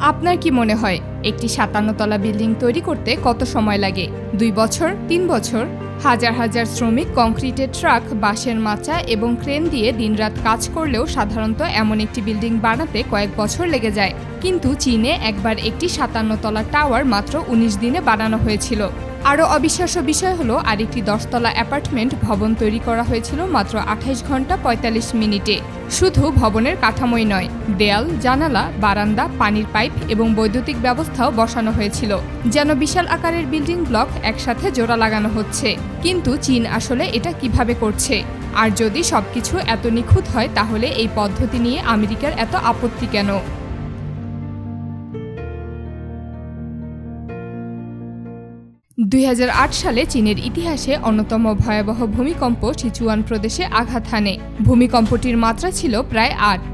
আপনার কি মনে হয় একটি ৫৭ তলা বিল্ডিং তৈরি করতে কত সময় লাগে? ২ বছর, ৩ বছর? হাজার হাজার শ্রমিক কংক্রিটের ট্রাক, বাঁশের মাচা এবং ক্রেন দিয়ে দিনরাত কাজ করলেও সাধারণত এমন একটি বিল্ডিং বানাতে কয়েক বছর লেগে যায়। কিন্তু চীনে একবার একটি ৫৭ তলা টাওয়ার মাত্র ১৯ দিনে বানানো হয়েছিল। আরও অবিশ্বাস্য বিষয় হলো আরেকটি ১০ তলা অ্যাপার্টমেন্ট ভবন তৈরি করা হয়েছিল মাত্র ২৮ ঘন্টা ৪৫ মিনিটে। শুধু ভবনের কাঠামোই নয়, দেয়াল, জানালা, বারান্দা, পানির পাইপ এবং বৈদ্যুতিক ব্যবস্থাও বসানো হয়েছিল, যেন বিশাল আকারের বিল্ডিং ব্লক একসাথে জোড়া লাগানো হচ্ছে। কিন্তু চীন আসলে এটা কিভাবে করছে? আর যদি সবকিছু এত নিখুঁত হয়, তাহলে এই পদ্ধতি নিয়ে আমেরিকার এত আপত্তি কেন? ২০০৮ সালে চীনের ইতিহাসে অন্যতম ভয়াবহ ভূমিকম্প সিচুয়ান প্রদেশে আঘাত হানে। ভূমিকম্পটির মাত্রা ছিল প্রায় ৮।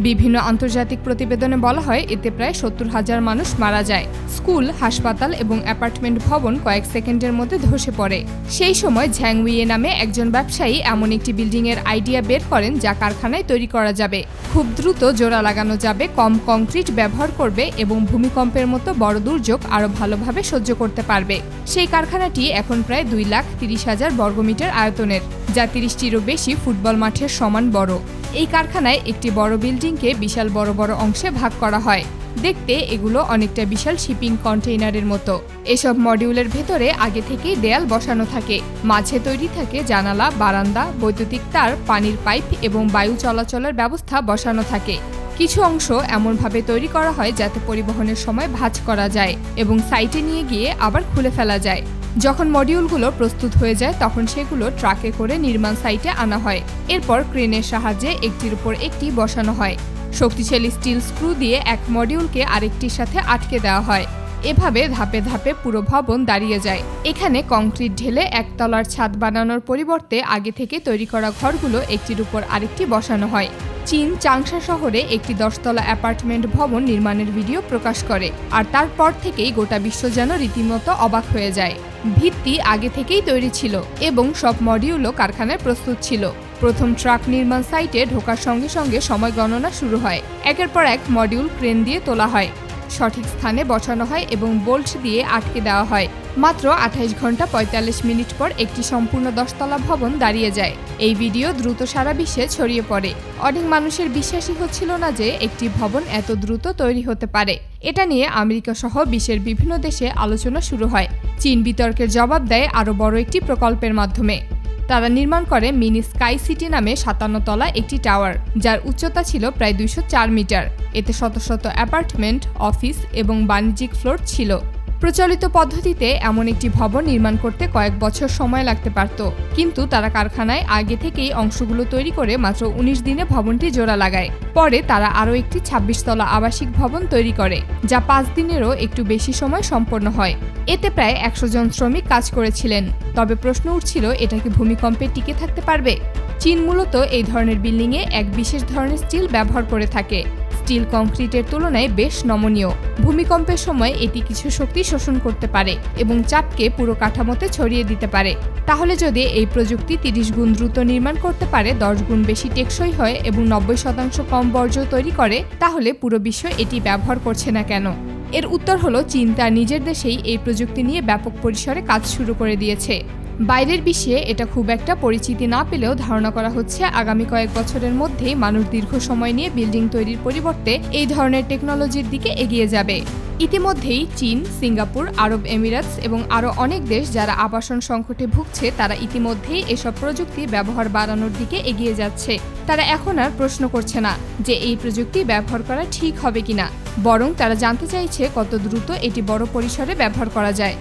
বিভিন্ন আন্তর্জাতিক প্রতিবেদনে বলা হয় এতে প্রায় ৭০,০০০ মানুষ মারা যায়। স্কুল, হাসপাতাল এবং অ্যাপার্টমেন্ট ভবন কয়েক সেকেন্ডের মধ্যে ধসে পড়ে। সেই সময় ঝ্যাং উইয়ে নামে একজন ব্যবসায়ী এমন একটি বিল্ডিংয়ের আইডিয়া বের করেন যা কারখানায় তৈরি করা যাবে, খুব দ্রুত জোড়া লাগানো যাবে, কম কংক্রিট ব্যবহার করবে এবং ভূমিকম্পের মতো বড় দুর্যোগ আরও ভালোভাবে সহ্য করতে পারবে। সেই কারখানাটি এখন প্রায় ২,৩০,০০০ বর্গমিটার আয়তনের, যা ৩০টিরও বেশি ফুটবল মাঠের সমান বড়। এই কারখানায় একটি বড় বিল্ডিংকে বিশাল বড় বড় অংশে ভাগ করা হয়। দেখতে এগুলো অনেকটা বিশাল শিপিং কন্টেইনারের মতো। এসব মডিউলের ভেতরে আগে থেকেই দেয়াল বসানো থাকে, মাঝে তৈরি থাকে জানালা, বারান্দা, বৈদ্যুতিক তার, পানির পাইপ এবং বায়ু চলাচলের ব্যবস্থা বসানো থাকে। কিছু অংশ এমনভাবে তৈরি করা হয় যাতে পরিবহনের সময় ভাঁজ করা যায় এবং সাইটে নিয়ে গিয়ে আবার খুলে ফেলা যায়। যখন মডিউলগুলো প্রস্তুত হয়ে যায় তখন সেগুলো ট্রাকে করে নির্মাণ সাইটে আনা হয়। এরপর ক্রেনের সাহায্যে একটির উপর একটি বসানো হয়। শক্তিশালী স্টিল স্ক্রু দিয়ে এক মডিউলকে আরেকটির সাথে আটকে দেওয়া হয়। এভাবে ধাপে ধাপে পুরো ভবন দাঁড়িয়ে যায়। এখানে কংক্রিট ঢেলে একতলার ছাদ বানানোর পরিবর্তে আগে থেকে তৈরি করা ঘরগুলো একটির উপর আরেকটি বসানো হয়। চীন চাংশা শহরে একটি ১০ তলা অ্যাপার্টমেন্ট ভবন নির্মাণের ভিডিও প্রকাশ করে, আর তারপর থেকেই গোটা বিশ্ব যেন রীতিমতো অবাক হয়ে যায়। ভিত্তি আগে থেকেই তৈরি ছিল এবং সব মডিউলও কারখানায় প্রস্তুত ছিল। প্রথম ট্রাক নির্মাণ সাইটে ঢোকার সঙ্গে সঙ্গে সময় গণনা শুরু হয়। একের পর এক মডিউল ক্রেন দিয়ে তোলা হয়, সঠিক স্থানে বসানো হয় এবং বোল্ট দিয়ে আটকে দেওয়া হয়। মাত্র ২৮ ঘন্টা ৪৫ মিনিট পর একটি সম্পূর্ণ ১০ তলা ভবন দাঁড়িয়ে যায়। এই ভিডিও দ্রুত সারা বিশ্বে ছড়িয়ে পড়ে। অনেক মানুষের বিশ্বাসই হচ্ছিল না যে একটি ভবন এত দ্রুত তৈরি হতে পারে। এটা নিয়ে আমেরিকা সহ বিশ্বের বিভিন্ন দেশে আলোচনা শুরু হয়। চীন বিতর্কের জবাব দেয় আরও বড় একটি প্রকল্পের মাধ্যমে। তারা নির্মাণ করে মিনি স্কাই সিটি নামে ৫৭ তলা একটি টাওয়ার, যার উচ্চতা ছিল প্রায় ২০৪ মিটার। এতে শত শত অ্যাপার্টমেন্ট, অফিস এবং বাণিজ্যিক ফ্লোর ছিল। প্রচলিত পদ্ধতিতে এমন একটি ভবন নির্মাণ করতে কয়েক বছর সময় লাগতে পারত, কিন্তু তারা কারখানায় আগে থেকেই অংশগুলো তৈরি করে মাত্র ১৯ দিনে ভবনটি জোড়া লাগায়। পরে তারা আরও একটি ২৬ তলা আবাসিক ভবন তৈরি করে, যা ৫ দিনেরও একটু বেশি সময় সম্পন্ন হয়। এতে প্রায় ১০০ জন শ্রমিক কাজ করেছিলেন। তবে প্রশ্ন উঠছিল, এটা কি ভূমিকম্পে টিকে থাকতে পারবে? চীন মূলত এই ধরনের বিল্ডিংয়ে এক বিশেষ ধরনের স্টিল ব্যবহার করে থাকে। স্টিল কংক্রিটের তুলনায় বেশ নমনীয়। ভূমিকম্পের সময় এটি কিছু শক্তি শোষণ করতে পারে এবং চাপকে পুরো কাঠামোতে ছড়িয়ে দিতে পারে। তাহলে যদি এই প্রযুক্তি ৩০ গুণ দ্রুত নির্মাণ করতে পারে, ১০ গুণ বেশি টেকসই হয় এবং ৯০% কম বর্জ্য তৈরি করে, তাহলে পুরো বিশ্ব এটি ব্যবহার করছে না কেন? এর উত্তর হলো চীন তার নিজের দেশেই এই প্রযুক্তি নিয়ে ব্যাপক পরিসরে কাজ শুরু করে দিয়েছে। বাইরের বিশ্বে এটা খুব একটা পরিচিতি না পেলেও ধারণা করা হচ্ছে আগামী কয়েক বছরের মধ্যেই মানুষ দীর্ঘ সময় নিয়ে বিল্ডিং তৈরির পরিবর্তে এই ধরনের টেকনোলজির দিকে এগিয়ে যাবে। ইতিমধ্যেই চীন, সিঙ্গাপুর, আরব এমিরাতস এবং আরও অনেক দেশ যারা আবাসন সংকটে ভুগছে, তারা ইতিমধ্যেই এসব প্রযুক্তি ব্যবহার বাড়ানোর দিকে এগিয়ে যাচ্ছে। তারা এখন আর প্রশ্ন করছে না যে এই প্রযুক্তি ব্যবহার করা ঠিক হবে কিনা, বরং তারা জানতে চাইছে কত দ্রুত এটি বড় পরিসরে ব্যবহার করা যায়।